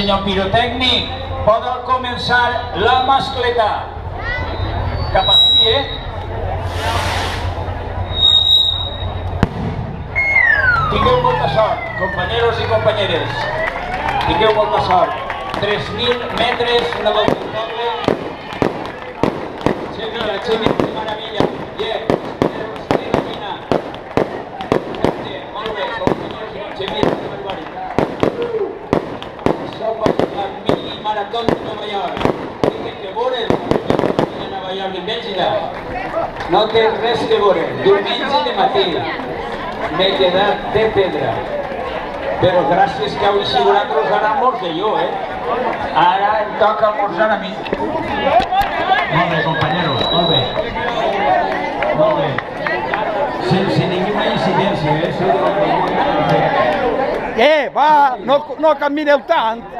senyor pirotècnic, poden començar la mascleta. Cap aquí, Tingueu molta sort, companyeros i companyeres. Tingueu molta sort. 3.000 metres, una volta al poble. Xevi, que meravella. Bien, Regina. Molt bé, companyeros i Xevi, que barbaritat. Som la mini marató de Nova York. Tinc que veure a Nova York i Bèlgica. No té res que veure. Diumenge de matí. M'he quedat de pedra. Però gràcies que heu sigut vosaltres ara almorzar, Ara em toca almorzar a mi. Molt bé, companyeros, molt bé. Molt bé. Sense ninguna incidència, Va, no cammineu tant.